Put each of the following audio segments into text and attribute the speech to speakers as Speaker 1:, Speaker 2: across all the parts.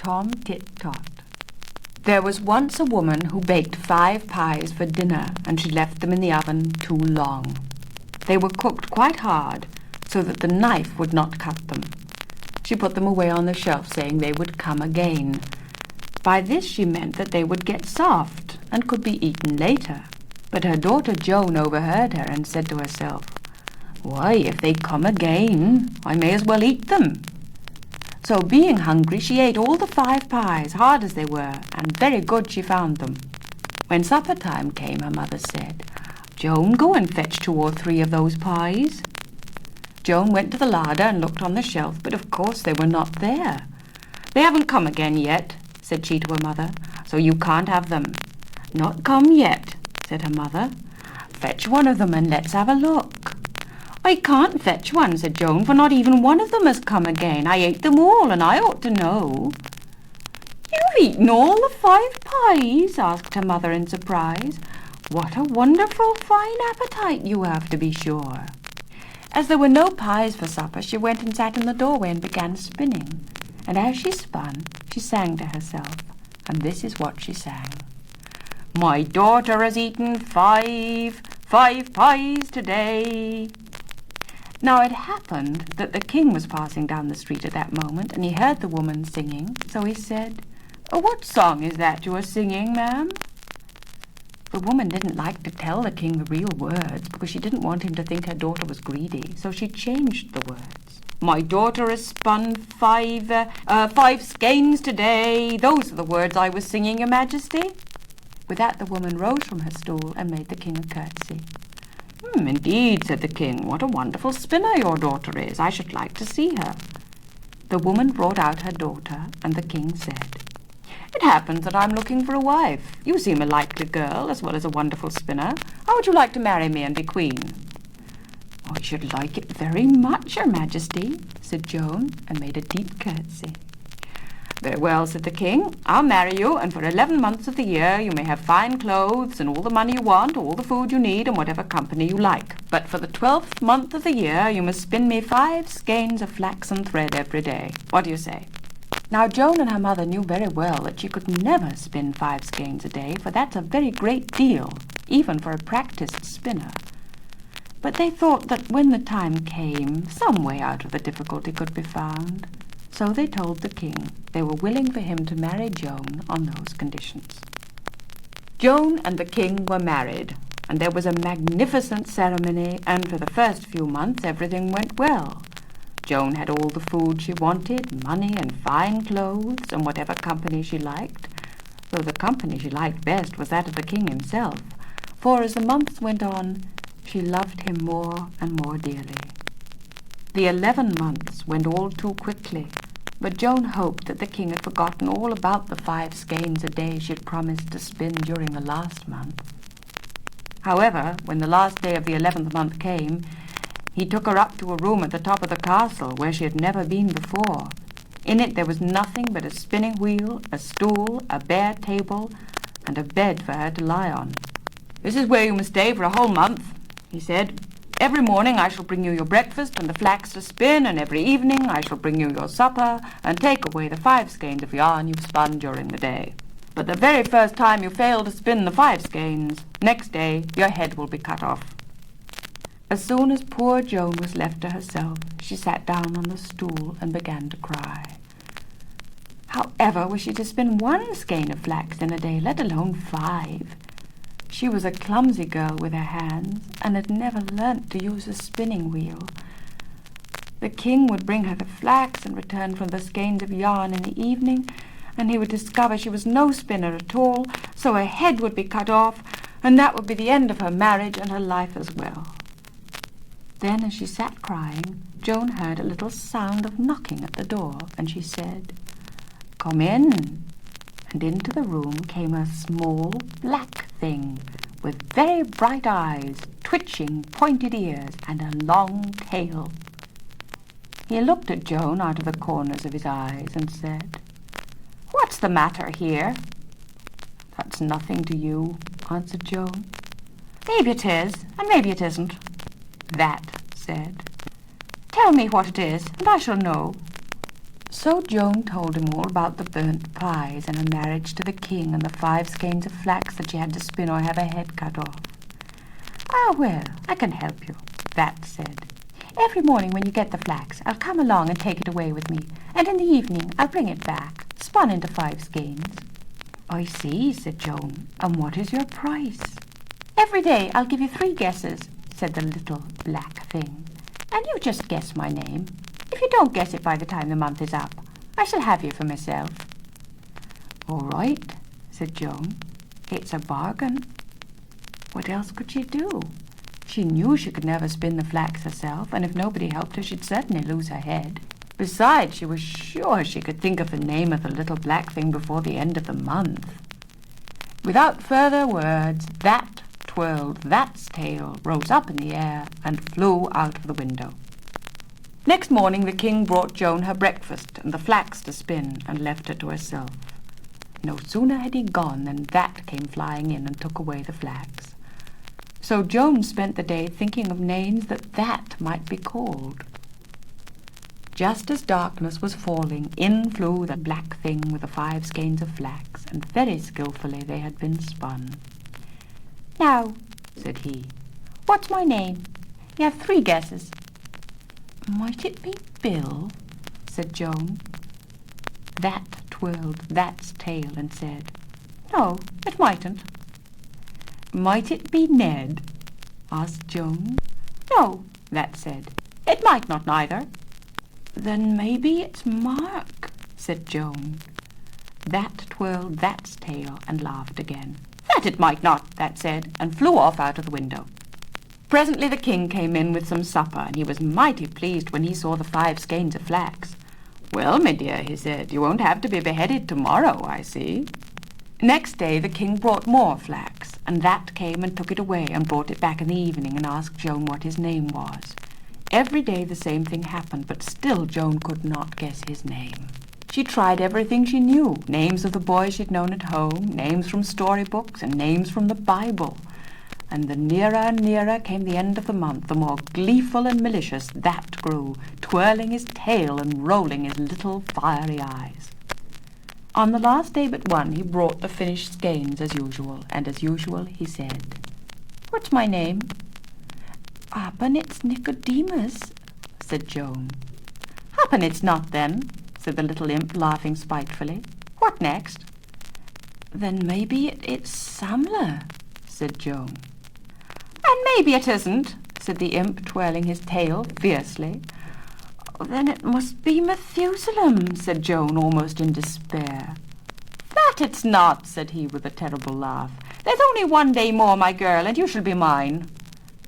Speaker 1: Tom Tit Tot. There was once a woman who baked 5 pies for dinner, and she left them in the oven too long. They were cooked quite hard, so that the knife would not cut them. She put them away on the shelf, saying they would come again. By this she meant that they would get soft and could be eaten later. But her daughter Joan overheard her and said to herself, "Why, if they come again, I may as well eat them." So being hungry, she ate all the 5 pies, hard as they were, and very good she found them. When supper time came, her mother said, "Joan, go and fetch 2 or 3 of those pies." Joan went to the larder and looked on the shelf, but of course they were not there. "They haven't come again yet," said she to her mother, "so you can't have them." "Not come yet," said her mother. "Fetch one of them and let's have a look." "I can't fetch one," said Joan, "for not even one of them has come again. I ate them all, and I ought to know." "You've eaten all the 5 pies?" asked her mother in surprise. "What a wonderful fine appetite you have, to be sure." As there were no pies for supper, she went and sat in the doorway and began spinning. And as she spun, she sang to herself, and this is what she sang. "My daughter has eaten 5 pies today." Now it happened that the king was passing down the street at that moment, and he heard the woman singing, so he said, "What song is that you are singing, ma'am?" The woman didn't like to tell the king the real words, because she didn't want him to think her daughter was greedy, so she changed the words. "My daughter has spun 5 skeins today. Those are the words I was singing, Your Majesty." With that the woman rose from her stool and made the king a curtsy. "Indeed," said the king, "what a wonderful spinner your daughter is. I should like to see her." The woman brought out her daughter, and the king said, "It happens that I'm looking for a wife. You seem a likely girl, as well as a wonderful spinner. How would you like to marry me and be queen?" "I should like it very much, Your Majesty," said Joan, and made a deep curtsy. "Very well," said the king. "I'll marry you, and for 11 months of the year you may have fine clothes and all the money you want, all the food you need, and whatever company you like. But for the 12th month of the year you must spin me 5 skeins of flaxen thread every day. What do you say?" Now Joan and her mother knew very well that she could never spin 5 skeins a day, for that's a very great deal, even for a practiced spinner. But they thought that when the time came, some way out of the difficulty could be found. So they told the king they were willing for him to marry Joan on those conditions. Joan and the king were married, and there was a magnificent ceremony, and for the first few months everything went well. Joan had all the food she wanted, money and fine clothes, and whatever company she liked, though the company she liked best was that of the king himself, for as the months went on, she loved him more and more dearly. The 11 months went all too quickly, but Joan hoped that the king had forgotten all about the 5 skeins a day she had promised to spin during the last month. However, when the last day of the 11th month came, he took her up to a room at the top of the castle where she had never been before. In it there was nothing but a spinning wheel, a stool, a bare table, and a bed for her to lie on. "This is where you must stay for a whole month," he said. "Every morning I shall bring you your breakfast and the flax to spin, and every evening I shall bring you your supper and take away the 5 skeins of yarn you've spun during the day. But the very first time you fail to spin the 5 skeins, next day your head will be cut off." As soon as poor Joan was left to herself, she sat down on the stool and began to cry. How ever was she to spin 1 skein of flax in a day, let alone 5? She was a clumsy girl with her hands, and had never learnt to use a spinning wheel. The king would bring her the flax and return from the skeins of yarn in the evening, and he would discover she was no spinner at all, so her head would be cut off, and that would be the end of her marriage and her life as well. Then, as she sat crying, Joan heard a little sound of knocking at the door, and she said, "Come in." And into the room came a small black thing with very bright eyes, twitching pointed ears, and a long tail. He looked at Joan out of the corners of his eyes and said, "What's the matter here?" "That's nothing to you," answered Joan. "Maybe it is, and maybe it isn't." That said, "Tell me what it is, and I shall know." So Joan told him all about the burnt pies and her marriage to the king and the 5 skeins of flax that she had to spin or have her head cut off. "Ah, well, I can help you," That said. "Every morning when you get the flax, I'll come along and take it away with me, and in the evening I'll bring it back, spun into 5 skeins." "I see," said Joan. "And what is your price?" "Every day I'll give you 3 guesses," said the little black thing, "and you just guess my name. If you don't guess it by the time the month is up, I shall have you for myself." "All right," said Joan. "It's a bargain." What else could she do? She knew she could never spin the flax herself, and if nobody helped her, she'd certainly lose her head. Besides, she was sure she could think of the name of the little black thing before the end of the month. Without further words, That twirled That's tail, rose up in the air, and flew out of the window. Next morning the king brought Joan her breakfast and the flax to spin, and left her to herself. No sooner had he gone than That came flying in and took away the flax. So Joan spent the day thinking of names that might be called. Just as darkness was falling, in flew the black thing with the 5 skeins of flax, and very skilfully they had been spun. "Now," said he, "what's my name? You have 3 guesses." "Might it be Bill?" said Joan. That twirled That's tail and said, "No, it mightn't." "Might it be Ned?" asked Joan. "No," That said, "it might not neither." "Then maybe it's Mark," said Joan. That twirled That's tail and laughed again. "That it might not," That said, and flew off out of the window. Presently the king came in with some supper, and he was mighty pleased when he saw the 5 skeins of flax. "Well, my dear," he said, "you won't have to be beheaded tomorrow, I see." Next day the king brought more flax, and That came and took it away and brought it back in the evening and asked Joan what his name was. Every day the same thing happened, but still Joan could not guess his name. She tried everything she knew, names of the boys she'd known at home, names from storybooks, and names from the Bible. And the nearer and nearer came the end of the month, the more gleeful and malicious That grew, twirling his tail and rolling his little fiery eyes. On the last day but one he brought the finished skeins as usual, and as usual he said, "What's my name?" "Happen it's Nicodemus," said Joan. "Happen it's not, then," said the little imp, laughing spitefully. "What next?" "Then maybe it's Samler," said Joan. "And maybe it isn't," said the imp, twirling his tail fiercely. "Then it must be Methusalem," said Joan, almost in despair. "That it's not," said he with a terrible laugh. "There's only 1 day more, my girl, and you shall be mine."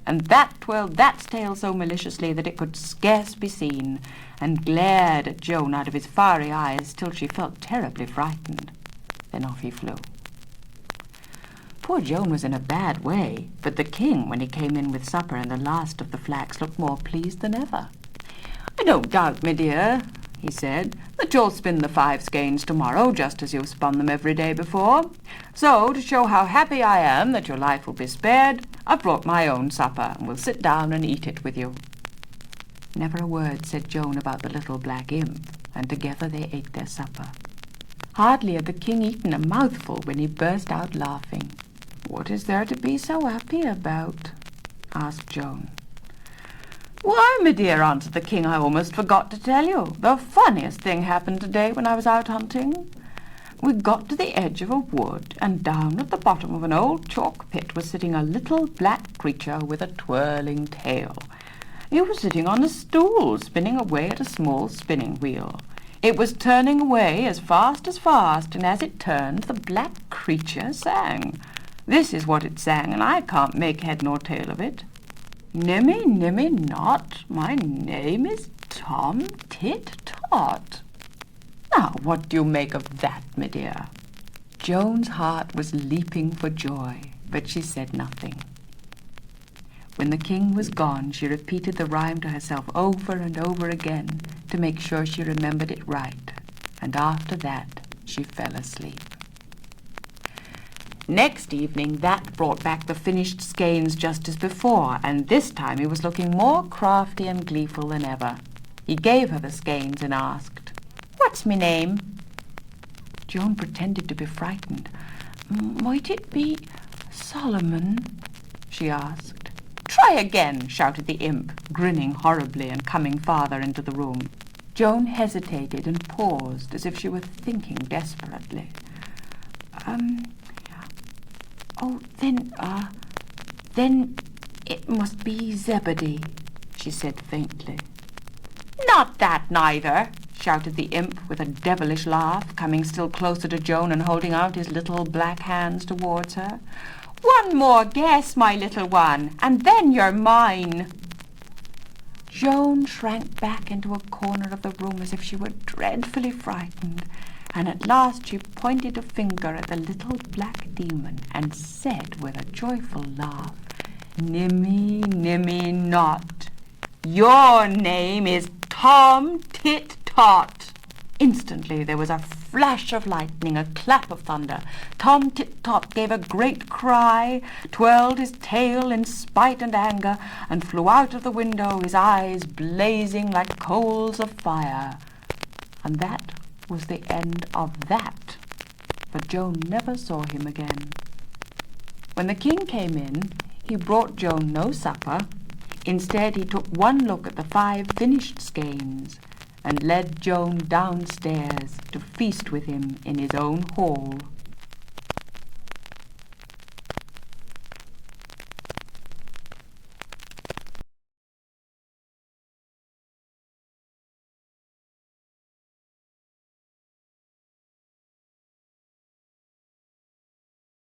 Speaker 1: And That twirled That's tail so maliciously that it could scarce be seen, and glared at Joan out of his fiery eyes till she felt terribly frightened. Then off he flew. Poor Joan was in a bad way, but the king, when he came in with supper and the last of the flax, looked more pleased than ever. "I don't doubt, my dear," he said, "that you'll spin the 5 skeins tomorrow, just as you've spun them every day before. So, to show how happy I am that your life will be spared, I've brought my own supper, and will sit down and eat it with you." Never a word said Joan about the little black imp, and together they ate their supper. Hardly had the king eaten a mouthful when he burst out laughing. "What is there to be so happy about?" asked Joan. "Why, my dear," answered the king, "I almost forgot to tell you. The funniest thing happened today when I was out hunting. We got to the edge of a wood, and down at the bottom of an old chalk pit was sitting a little black creature with a twirling tail. He was sitting on a stool, spinning away at a small spinning wheel. It was turning away as fast, and as it turned, the black creature sang. This is what it sang, and I can't make head nor tail of it. Nimmy, nimmy, not, my name is Tom Tit Tot. Now, what do you make of that, my dear?" Joan's heart was leaping for joy, but she said nothing. When the king was gone, she repeated the rhyme to herself over and over again to make sure she remembered it right, and after that she fell asleep. Next evening That brought back the finished skeins just as before, and this time he was looking more crafty and gleeful than ever. He gave her the skeins and asked, That's me name. Joan pretended to be frightened. Might it be Solomon? She asked. Try again, shouted the imp, grinning horribly and coming farther into the room. Joan hesitated and paused as if she were thinking desperately. Then it must be Zebedee, she said faintly. Not that neither, shouted the imp with a devilish laugh, coming still closer to Joan and holding out his little black hands towards her. One more guess, my little one, and then you're mine. Joan shrank back into a corner of the room as if she were dreadfully frightened, and at last she pointed a finger at the little black demon and said with a joyful laugh, Nimmy, nimmy, not. Your name is Tom Tit Tot. Instantly there was a flash of lightning, a clap of thunder. Tom Tit Tot gave a great cry, twirled his tail in spite and anger, and flew out of the window, his eyes blazing like coals of fire. And that was the end of that. But Joan never saw him again. When the king came in, he brought Joan no supper. Instead, he took one look at the 5 finished skeins and led Joan downstairs to feast with him in his own hall.